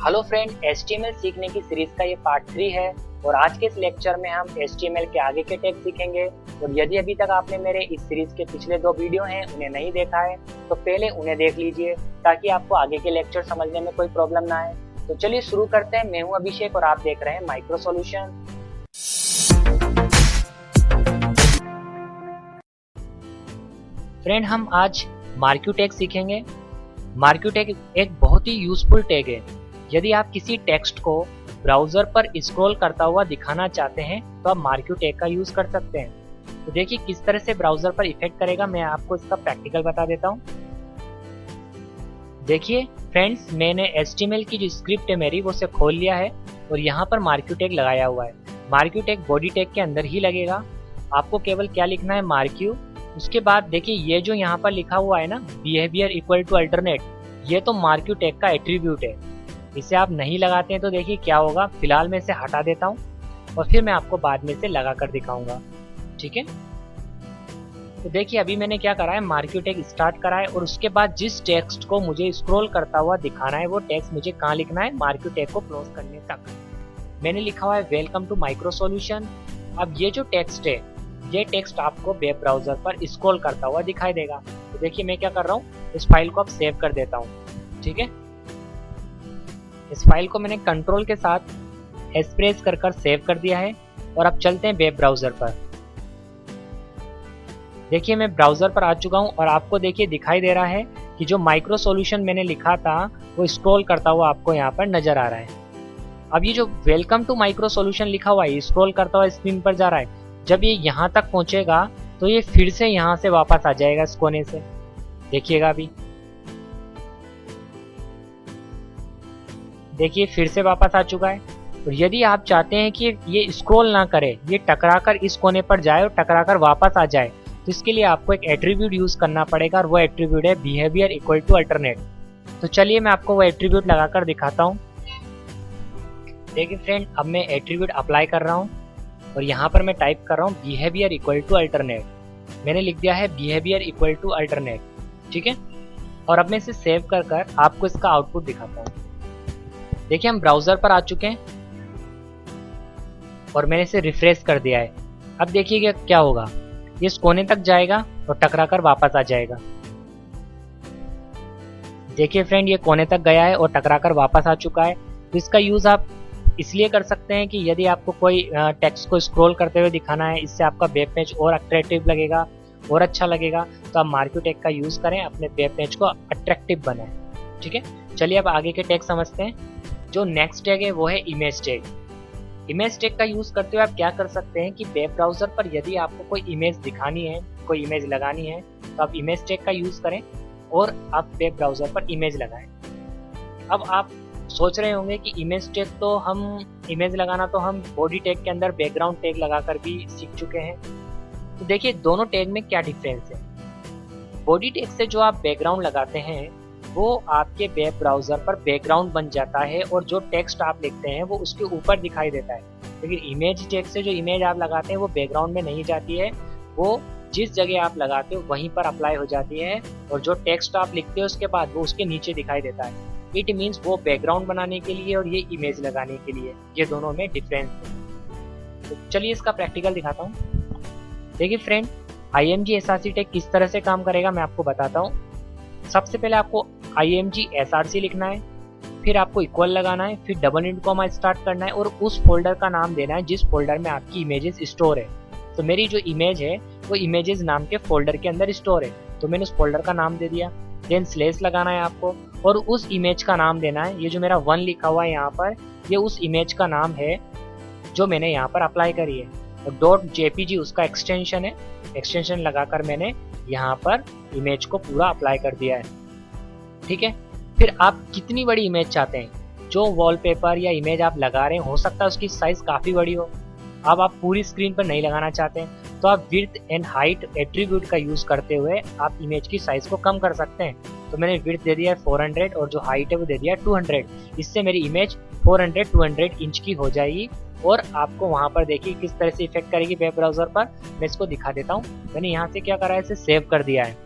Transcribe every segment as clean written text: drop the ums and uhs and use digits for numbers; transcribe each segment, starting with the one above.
Hello friend, HTML सीखने की series का ये पार्ट 3 है और आज के इस लेक्चर में हम HTML के आगे के टैग सीखेंगे। और यदि अभी तक आपने मेरे इस सीरीज के पिछले 2 वीडियो हैं उन्हें नहीं देखा है तो पहले उन्हें देख लीजिए ताकि आपको आगे के लेक्चर समझने में कोई प्रॉब्लम ना आए। तो चलिए शुरू करते हैं। मैं हूं अभिषेक और आप देख रहे हैं माइक्रो सॉल्यूशन। फ्रेंड, हम आज मार्क्यू टैग सीखेंगे। मार्क्यू टैग एक बहुत ही यूजफुल टैग है। यदि आप किसी टेक्स्ट को ब्राउजर पर स्क्रॉल करता हुआ दिखाना चाहते हैं तो आप मार्क्यू टैग का यूज कर सकते हैं। तो देखिए किस तरह से ब्राउजर पर इफेक्ट करेगा, मैं आपको इसका प्रैक्टिकल बता देता हूं। देखिए फ्रेंड्स, मैंने HTML की जो स्क्रिप्ट है मेरी वो से खोल लिया है और यहाँ पर मार्क्यू टैग लगाया हुआ है। मार्क्यू टैग बॉडी टैग के अंदर ही लगेगा। आपको केवल क्या लिखना है, मार्क्यू। उसके बाद देखिए ये जो यहाँ पर लिखा हुआ है ना, बिहेवियर इक्वल टू अल्टरनेट, ये तो मार्क्यू टैग का एट्रीब्यूट है। इसे आप नहीं लगाते हैं तो देखिए क्या होगा। फिलहाल मैं इसे हटा देता हूँ और फिर मैं आपको बाद में इसे लगा कर दिखाऊंगा, ठीक है। तो देखिए अभी मैंने क्या करा है, मार्क्यू टैग स्टार्ट करा है और उसके बाद जिस टेक्स्ट को मुझे स्क्रॉल करता हुआ दिखाना है वो टेक्स्ट मुझे कहाँ लिखना है, मार्क्यू टैग को क्लोज करने तक। मैंने लिखा हुआ है वेलकम टू माइक्रो सॉल्यूशन। अब ये जो टेक्स्ट है, ये टेक्स्ट आपको वेब ब्राउजर पर स्क्रॉल करता हुआ दिखाई देगा। तो देखिए मैं क्या कर रहा हूँ, इस फाइल को अब सेव कर देता हूँ, ठीक है। इस फाइल को मैंने कंट्रोल के साथ एस प्रेस कर सेव कर दिया है और अब चलते हैं वेब ब्राउजर पर। देखिए मैं ब्राउजर पर आ चुका हूं और आपको देखिए दिखाई दे रहा है कि जो माइक्रो सॉल्यूशन मैंने लिखा था वो स्क्रॉल करता हुआ आपको यहाँ पर नजर आ रहा है। अब ये जो वेलकम टू माइक्रो सॉल्यूशन लिखा हुआ है स्क्रॉल करता हुआ स्क्रीन पर जा रहा है। जब ये यहाँ तक पहुंचेगा तो ये फिर से यहाँ से वापस आ जाएगा इस कोने से। देखिएगा अभी, देखिए फिर से वापस आ चुका है। और यदि आप चाहते हैं कि ये स्क्रॉल ना करे, ये टकराकर इस कोने पर जाए और टकराकर वापस आ जाए, तो इसके लिए आपको एक एट्रीब्यूट यूज करना पड़ेगा और वो एट्रीब्यूट है बिहेवियर इक्वल टू अल्टरनेट। तो चलिए मैं आपको वो एट्रीब्यूट लगाकर दिखाता हूँ। देखिए फ्रेंड, अब मैं एट्रीब्यूट अप्लाई कर रहा हूँ और यहाँ पर मैं टाइप कर रहा हूँ बिहेवियर इक्वल टू अल्टरनेट। मैंने लिख दिया है बिहेवियर इक्वल टू अल्टरनेट, ठीक है। और अब मैं इसे सेव कर आपको इसका आउटपुट दिखाता हूँ। देखिए हम ब्राउजर पर आ चुके हैं और मैंने इसे रिफ्रेश कर दिया है। अब देखिए क्या होगा, ये इस कोने तक जाएगा और टकराकर वापस आ जाएगा। देखिए फ्रेंड, ये कोने तक गया है और टकराकर वापस आ चुका है। तो इसका यूज आप इसलिए कर सकते हैं कि यदि आपको कोई टेक्स्ट को स्क्रॉल करते हुए दिखाना है, इससे आपका वेब पेज और अट्रैक्टिव लगेगा और अच्छा लगेगा, तो आप मार्क्यू टैग का यूज करें, अपने वेब पेज को अट्रैक्टिव बनाएं, ठीक है। चलिए अब आगे के टैग समझते हैं। जो नेक्स्ट टैग है वो है इमेज टैग। इमेज टैग का यूज करते हुए आप क्या कर सकते हैं कि वेब ब्राउजर पर यदि आपको कोई इमेज दिखानी है, कोई इमेज लगानी है, तो आप इमेज टैग का यूज करें और आप वेब ब्राउजर पर इमेज लगाएं। अब आप सोच रहे होंगे कि इमेज टैग तो इमेज लगाना तो हम बॉडी टैग के अंदर बैकग्राउंड टैग लगाकर भी सीख चुके हैं। तो देखिए दोनों टैग में क्या डिफरेंस है। बॉडी टैग से जो आप बैकग्राउंड लगाते हैं वो आपके वेब ब्राउजर पर बैकग्राउंड बन जाता है और जो टेक्स्ट आप लिखते हैं वो उसके ऊपर दिखाई देता है। लेकिन इमेज टैग से जो इमेज आप लगाते हैं वो बैकग्राउंड में नहीं जाती है, वो जिस जगह आप लगाते हो वहीं पर अप्लाई हो जाती है और जो टेक्स्ट आप लिखते हो उसके बाद वो उसके नीचे दिखाई देता है। इट मीन्स वो बैकग्राउंड बनाने के लिए और ये इमेज लगाने के लिए, ये दोनों में डिफरेंस है। तो चलिए इसका प्रैक्टिकल दिखाता हूँ। देखिए फ्रेंड, IMG SRC टैग किस तरह से काम करेगा मैं आपको बताता हूँ। सबसे पहले आपको IMG SRC लिखना है, फिर आपको इक्वल लगाना है, फिर डबल इंट कॉमा स्टार्ट करना है और उस फोल्डर का नाम देना है जिस फोल्डर में आपकी इमेजेस स्टोर है। तो मेरी जो इमेज है वो इमेजेस नाम के फोल्डर के अंदर स्टोर है, तो मैंने उस फोल्डर का नाम दे दिया। देन स्लेश लगाना है आपको और उस इमेज का नाम देना है। ये जो मेरा 1 लिखा हुआ है यहाँ पर, ये उस इमेज का नाम है जो मैंने यहाँ पर अप्लाई करी है और .jpg उसका एक्सटेंशन है। एक्सटेंशन लगाकर मैंने यहाँ पर इमेज को पूरा अप्लाई कर दिया है, ठीक है। फिर आप कितनी बड़ी इमेज चाहते हैं, जो वॉलपेपर या इमेज आप लगा रहे हैं हो सकता है उसकी साइज काफी बड़ी हो। अब आप पूरी स्क्रीन पर नहीं लगाना चाहते हैं तो आप विड्थ एंड हाइट एट्रीब्यूट का यूज करते हुए आप इमेज की साइज को कम कर सकते हैं। तो मैंने विड्थ दे दिया है 400 और जो हाइट है वो दे दिया है 200। इससे मेरी इमेज 400-200 इंच की हो जाएगी और आपको वहां पर देखिए किस तरह से इफेक्ट करेगी वेब ब्राउजर पर। मैं इसको दिखा देता हूँ। मैंने यहाँ से क्या करा है, इसे सेव कर दिया है।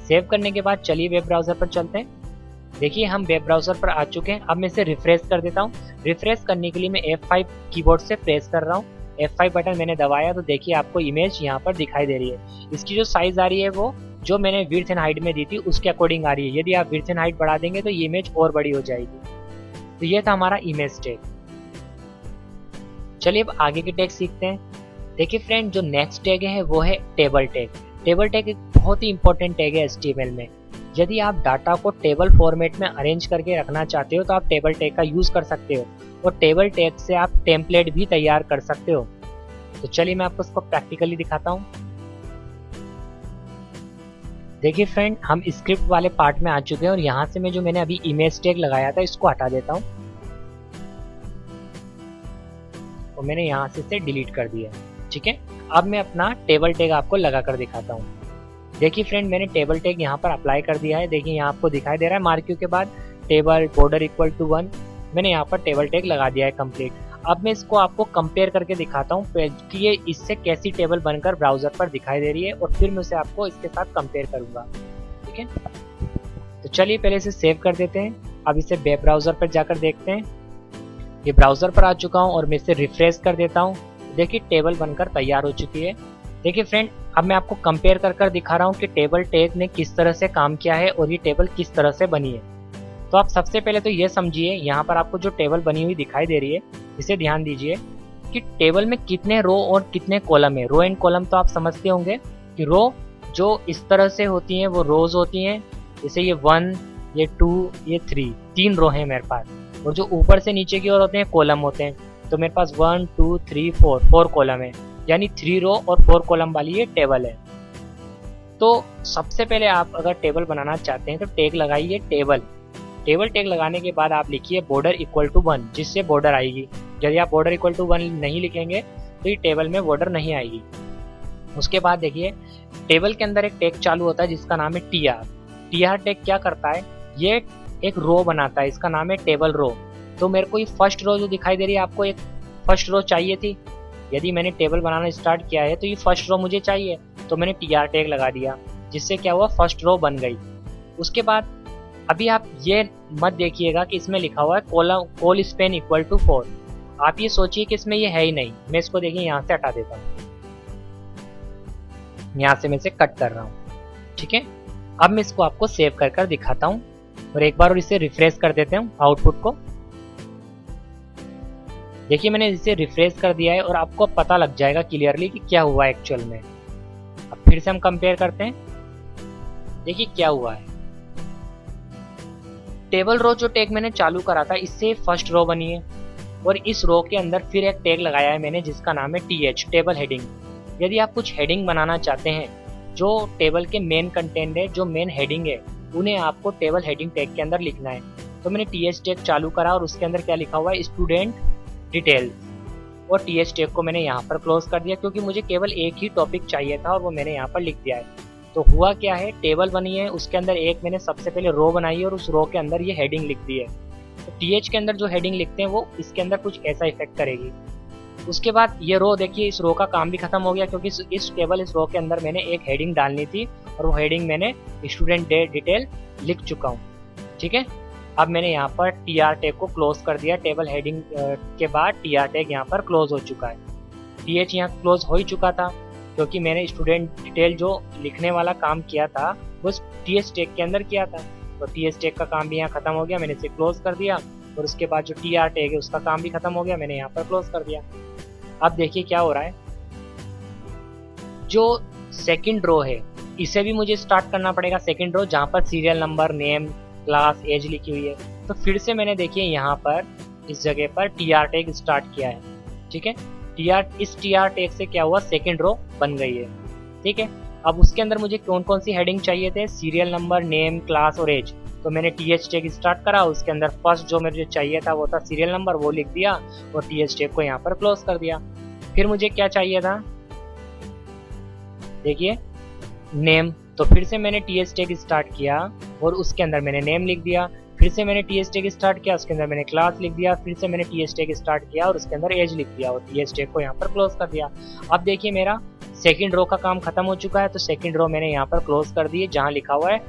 सेव करने के बाद चलिए वेब ब्राउजर पर चलते हैं। देखिए हम वेब ब्राउजर पर आ चुके हैं। अब मैं इसे रिफ्रेश कर देता हूँ। रिफ्रेश करने के लिए मैं F5 कीबोर्ड से प्रेस कर रहा हूँ। F5 बटन मैंने दबाया तो देखिए आपको इमेज यहाँ पर दिखाई दे रही है। इसकी जो साइज आ रही है वो जो मैंने विड्थ एंड हाइट में दी थी उसके अकॉर्डिंग आ रही है। यदि आप विड्थ एंड हाइट बढ़ा देंगे तो ये इमेज और बड़ी हो जाएगी। तो ये था हमारा इमेज टैग। चलिए अब आगे के टैग सीखते हैं। देखिए फ्रेंड, जो नेक्स्ट टैग है वो है टेबल टैग। टेबल टैग एक बहुत ही इंपॉर्टेंट टैग है HTML में। यदि आप डाटा को टेबल फॉर्मेट में अरेंज करके रखना चाहते हो तो आप टेबल टैग का यूज कर सकते हो, और टेबल टैग से आप टेम्पलेट भी तैयार कर सकते हो। तो चलिए मैं आपको इसको प्रैक्टिकली दिखाता हूँ। देखिए फ्रेंड, हम स्क्रिप्ट वाले पार्ट में आ चुके हैं और यहाँ से मैं जो मैंने अभी इमेज टैग लगाया था इसको हटा देता हूँ और मैंने यहाँ से इसे डिलीट कर दिया। ठीक है, अब मैं अपना टेबल टैग आपको लगा कर दिखाता हूँ। देखिए फ्रेंड, मैंने टेबल टैग यहाँ पर अप्लाई कर दिया है। देखिए यहाँ आपको दिखाई दे रहा है मार्क्यू के बाद टेबल बॉर्डर इक्वल टू 1। मैंने यहाँ पर टेबल टैग लगा दिया है कंप्लीट। अब मैं इसको आपको कंपेयर करके दिखाता हूँ कि ये इससे कैसी टेबल बनकर ब्राउजर पर दिखाई दे रही है, और फिर मैं उसे आपको इसके साथ कंपेयर करूंगा। ठीक है, तो चलिए पहले इसे सेव कर देते हैं। अब इसे वेब ब्राउजर पर जाकर देखते हैं। ये ब्राउजर पर आ चुका हूँ और मैं इसे रिफ्रेश कर देता हूँ। देखिए टेबल बनकर तैयार हो चुकी है। देखिए फ्रेंड, अब मैं आपको कंपेयर कर दिखा रहा हूँ कि टेबल टैग ने किस तरह से काम किया है और ये टेबल किस तरह से बनी है। तो आप सबसे पहले तो ये समझिए, यहाँ पर आपको जो टेबल बनी हुई दिखाई दे रही है इसे ध्यान दीजिए कि टेबल में कितने रो और कितने कॉलम है। रो एंड कॉलम तो आप समझते होंगे कि रो जो इस तरह से होती हैं वो रोज होती हैं, जैसे ये 1, ये 2, ये 3, 3 रो है मेरे पास। और जो ऊपर से नीचे की ओर होते हैं कॉलम होते हैं। तो मेरे पास 1, 2, 3, 4 कॉलम है, यानी 3 रो और 4 कॉलम वाली ये टेबल है। तो सबसे पहले आप अगर टेबल बनाना चाहते हैं तो टैग लगाइए टेबल। टेबल टैग लगाने के बाद आप लिखिए बॉर्डर इक्वल टू 1, जिससे बॉर्डर आएगी। यदि आप बॉर्डर इक्वल टू 1 नहीं लिखेंगे तो ये टेबल में बॉर्डर नहीं आएगी। उसके बाद देखिए टेबल के अंदर एक टैग चालू होता है जिसका नाम है TR। TR टैग क्या करता है, ये एक रो बनाता है, इसका नाम है टेबल रो। तो मेरे को ये फर्स्ट रो जो दिखाई दे रही है, आपको एक फर्स्ट रो चाहिए थी। यदि मैंने टेबल बनाना स्टार्ट किया है तो ये फर्स्ट रो मुझे चाहिए, तो मैंने TR टैग लगा दिया, जिससे क्या हुआ, फर्स्ट रो बन गई। उसके बाद अभी आप ये मत देखिएगा कि इसमें लिखा हुआ है कॉल स्पेन इक्वल टू 4। आप ये सोचिए कि इसमें ये है ही नहीं। मैं इसको देखिए यहाँ से हटा देता हूँ, यहाँ से मैं इसे कट कर रहा हूँ। ठीक है, अब मैं इसको आपको सेव कर दिखाता हूँ और एक बार और इसे रिफ्रेश कर देते हैं आउटपुट को। देखिए मैंने इसे रिफ्रेश कर दिया है और आपको पता लग जाएगा क्लियरली कि क्या हुआ एक्चुअल में। अब फिर से हम कंपेयर करते हैं, देखिए क्या हुआ है। टेबल रो जो टैग मैंने चालू करा था इससे फर्स्ट रो बनी है, और इस रो के अंदर फिर एक टैग लगाया है मैंने जिसका नाम है TH, टेबल हेडिंग। यदि आप कुछ हेडिंग बनाना चाहते हैं, जो टेबल के मेन कंटेंट है, जो मेन हेडिंग है, उन्हें आपको टेबल हेडिंग टैग के अंदर लिखना है। तो मैंने TH टैग चालू करा और उसके अंदर क्या लिखा हुआ है, स्टूडेंट डिटेल्स, और TH टैग को मैंने यहाँ पर क्लोज कर दिया क्योंकि मुझे केवल एक ही टॉपिक चाहिए था और वो मैंने यहाँ पर लिख दिया है। तो हुआ क्या है, टेबल बनी है, उसके अंदर एक मैंने सबसे पहले रो बनाई है और उस रो के अंदर ये हेडिंग लिख दी है। तो TH के अंदर जो हेडिंग लिखते हैं वो इसके अंदर कुछ ऐसा इफेक्ट करेगी। उसके बाद ये रो देखिए, इस रो का काम भी खत्म हो गया क्योंकि इस रो के अंदर मैंने एक हेडिंग डालनी थी और वो हेडिंग मैंने स्टूडेंट डिटेल लिख चुका हूँ। ठीक है, अब मैंने यहाँ पर TR टैग को क्लोज कर दिया। टेबल हेडिंग के बाद TR टैग यहाँ पर क्लोज हो चुका है। TH यहाँ क्लोज हो ही चुका था क्योंकि मैंने स्टूडेंट डिटेल जो लिखने वाला काम किया था वो TH टैग के अंदर किया था। तो TH टैग का काम भी यहाँ खत्म हो गया, मैंने इसे क्लोज कर दिया। और उसके बाद जो TR टैग है उसका काम भी खत्म हो गया, मैंने यहाँ पर क्लोज कर दिया। अब देखिए क्या हो रहा है, जो सेकंड रो है इसे भी मुझे स्टार्ट करना पड़ेगा। सेकंड रो जहाँ पर serial number, name, class, age लिखी हुई है, तो फिर से मैंने देखिए यहाँ पर इस जगह पर TR टैग स्टार्ट किया है। ठीक है, इस TR टैग से क्या हुआ, सेकंड रो बन गई है। ठीक है, अब उसके अंदर मुझे कौन कौन सी हेडिंग चाहिए थे, सीरियल नंबर, नेम, क्लास और एज। तो मैंने TH टैग स्टार्ट करा, उसके अंदर फर्स्ट जो मुझे चाहिए था वो था सीरियल नंबर, वो लिख दिया और TH टैग को यहाँ पर क्लोज कर दिया। फिर मुझे क्या चाहिए था, देखिए नेम, तो फिर से मैंने TH टैग स्टार्ट किया और उसके अंदर मैंने नेम लिख दिया। फिर से मैंने TH टैग स्टार्ट किया, उसके अंदर मैंने क्लास लिख दिया। फिर से मैंने TH टैग स्टार्ट किया और उसके अंदर एज लिख दिया और TH टैग को यहाँ पर क्लोज कर दिया। अब देखिए मेरा सेकंड रो का काम खत्म हो चुका है, तो सेकंड रो मैंने यहाँ पर क्लोज कर दी, जहाँ लिखा हुआ है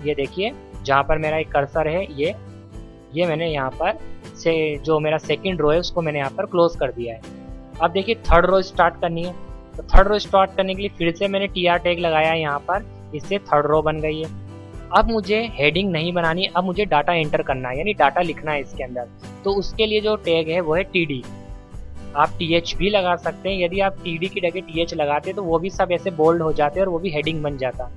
ये देखिए जहाँ पर मेरा एक कर्सर है ये मैंने यहाँ पर से जो मेरा सेकंड रो है उसको मैंने यहाँ पर क्लोज कर दिया है। अब देखिए थर्ड रो स्टार्ट करनी है, तो थर्ड रो स्टार्ट करने के लिए फिर से मैंने TR टैग लगाया है यहाँ पर, इससे थर्ड रो बन गई है। अब मुझे हेडिंग नहीं बनानी, अब मुझे डाटा एंटर करना है, यानी डाटा लिखना है इसके अंदर। तो उसके लिए जो टैग है वो है TD। आप TH भी लगा सकते हैं, यदि आप TD की जगह TH लगाते तो वो भी सब ऐसे बोल्ड हो जाते और वो भी हेडिंग बन जाता।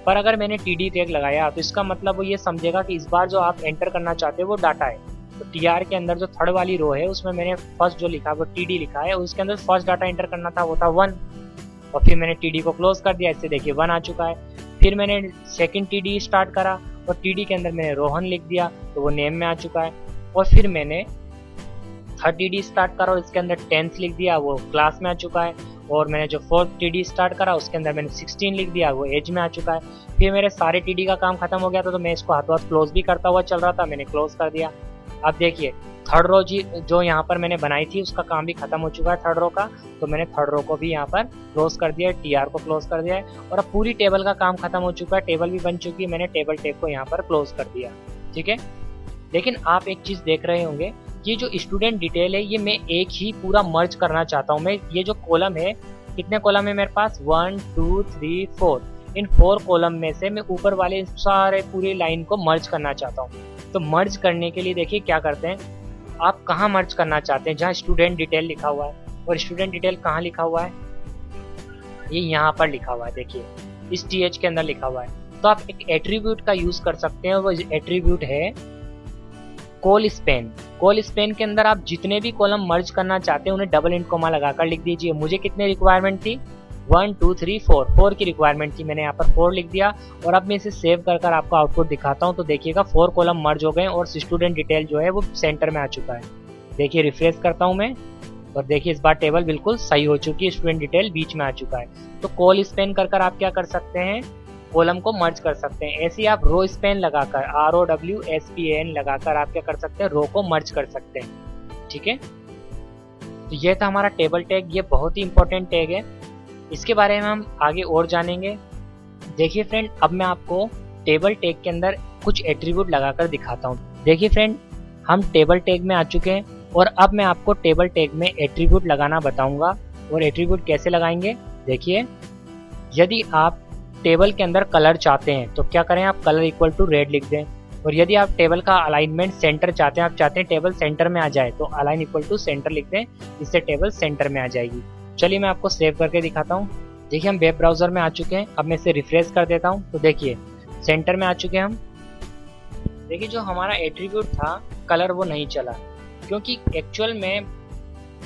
पर अगर मैंने TD टैग लगाया तो इसका मतलब वो ये समझेगा कि इस बार जो आप एंटर करना चाहते हो वो डाटा है। तो TR के अंदर जो थर्ड वाली रो है उसमें मैंने फर्स्ट जो लिखा वो TD लिखा है, उसके अंदर फर्स्ट डाटा एंटर करना था वो था 1, और फिर मैंने TD को क्लोज कर दिया, इससे देखिए 1 आ चुका है। फिर मैंने सेकंड TD स्टार्ट करा और TD के अंदर मैंने रोहन लिख दिया तो वो नेम में आ चुका है। और फिर मैंने थर्ड TD स्टार्ट करा और इसके अंदर 10th लिख दिया, वो क्लास में आ चुका है। और मैंने जो फोर्थ TD स्टार्ट करा उसके अंदर मैंने 16 लिख दिया, वो एज में आ चुका है। फिर मेरे सारे TD का काम खत्म हो गया था, तो मैं इसको हाथों हाथ क्लोज भी करता हुआ चल रहा था, मैंने क्लोज कर दिया। अब देखिए थर्ड रो जो यहाँ पर मैंने बनाई थी उसका काम भी खत्म हो चुका है थर्ड रो का, तो मैंने थर्ड रो को भी यहाँ पर क्लोज कर दिया है, TR को क्लोज कर दिया है। और अब पूरी टेबल का काम खत्म हो चुका है, टेबल भी बन चुकी है, मैंने टेबल टैग को यहाँ पर क्लोज कर दिया। ठीक है, लेकिन आप एक चीज देख रहे होंगे, ये जो स्टूडेंट डिटेल है ये मैं एक ही पूरा मर्ज करना चाहता हूँ। मैं ये जो कॉलम है, कितने कॉलम है मेरे पास, 1 2 3 4, इन 4 कॉलम में से मैं ऊपर वाले सारे पूरी लाइन को मर्ज करना चाहता हूँ। तो मर्ज करने के लिए देखिए क्या करते हैं, आप कहाँ मर्ज करना चाहते हैं, जहाँ स्टूडेंट डिटेल लिखा हुआ है, और स्टूडेंट डिटेल कहाँ लिखा हुआ है, ये यहाँ पर लिखा हुआ है, देखिए इस TH के अंदर लिखा हुआ है। तो आप एक एट्रीब्यूट का यूज कर सकते हैं, वो एट्रीब्यूट है कॉल स्पेन। कॉल स्पेन के अंदर आप जितने भी कॉलम मर्ज करना चाहते हैं उन्हें डबल इंट कोमा लगाकर लिख दीजिए। मुझे कितने रिक्वायरमेंट थी, 1 2 3 4 की रिक्वायरमेंट थी, मैंने यहाँ पर 4 लिख दिया। और अब मैं इसे सेव कर आपको आउटपुट दिखाता हूँ। तो देखिएगा 4 कॉलम मर्ज हो गए और स्टूडेंट डिटेल जो है वो सेंटर में आ चुका है। देखिए रिफ्रेश करता हूँ मैं, और देखिए इस बार टेबल बिल्कुल सही हो चुकी है, स्टूडेंट डिटेल बीच में आ चुका है। तो कॉल स्पेन कर आप क्या कर सकते हैं, कॉलम को मर्ज कर सकते हैं। ऐसे ही आप रो स्पेन लगाकर ROWSPAN लगाकर आप क्या कर सकते हैं, रो को मर्ज कर सकते हैं। ठीक है, तो ये था हमारा टेबल टैग, ये बहुत ही इंपॉर्टेंट टैग है, इसके बारे में हम आगे और जानेंगे। देखिए फ्रेंड, अब मैं आपको टेबल टैग के अंदर कुछ एट्रीब्यूट लगाकर दिखाता हूँ। देखिए फ्रेंड, हम टेबल टैग में आ चुके हैं और अब मैं आपको टेबल टैग में एट्रीब्यूट लगाना बताऊंगा। और एट्रीब्यूट कैसे लगाएंगे, देखिए यदि आप टेबल के अंदर कलर चाहते हैं तो क्या करें, आप कलर इक्वल टू रेड लिख दें। और यदि आप टेबल का अलाइनमेंट सेंटर चाहते हैं, आप चाहते हैं टेबल सेंटर में आ जाए, तो अलाइन इक्वल टू सेंटर लिख दें, इससे टेबल सेंटर में आ जाएगी। चलिए मैं आपको सेव करके दिखाता हूँ। देखिए हम वेब ब्राउजर में आ चुके हैं, अब मैं इसे रिफ्रेश कर देता हूँ, तो देखिए सेंटर में आ चुके हैं हम। देखिए जो हमारा एट्रीब्यूट था कलर वो नहीं चला, क्योंकि एक्चुअल में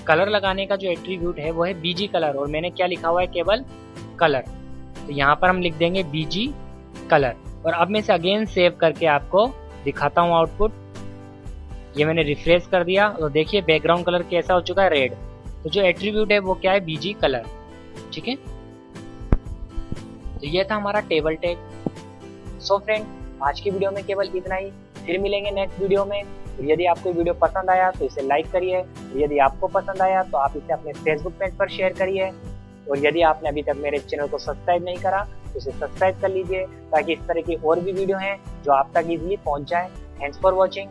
कलर लगाने का जो एट्रीब्यूट है वो है BG कलर, और मैंने क्या लिखा हुआ है, केवल कलर। तो यहाँ पर हम लिख देंगे BG कलर। और अब मैं इसे अगेन सेव करके आपको दिखाता हूँ आउटपुट। ये मैंने रिफ्रेश कर दिया, तो देखिए बैकग्राउंड कलर कैसा हो चुका है, रेड। तो जो एट्रीब्यूट है वो क्या है, BG कलर। ठीक है, तो ये था हमारा टेबल टैग। सो फ्रेंड, आज की वीडियो में केवल इतना ही, फिर मिलेंगे नेक्स्ट वीडियो में। यदि आपको वीडियो पसंद आया तो इसे लाइक करिए, यदि आपको पसंद आया तो आप इसे अपने फेसबुक पेज पर शेयर करिए, और यदि आपने अभी तक मेरे चैनल को सब्सक्राइब नहीं करा तो इसे सब्सक्राइब कर लीजिए, ताकि इस तरह की और भी वीडियो हैं जो आप तक इजीली पहुंच जाए। Thanks for watching.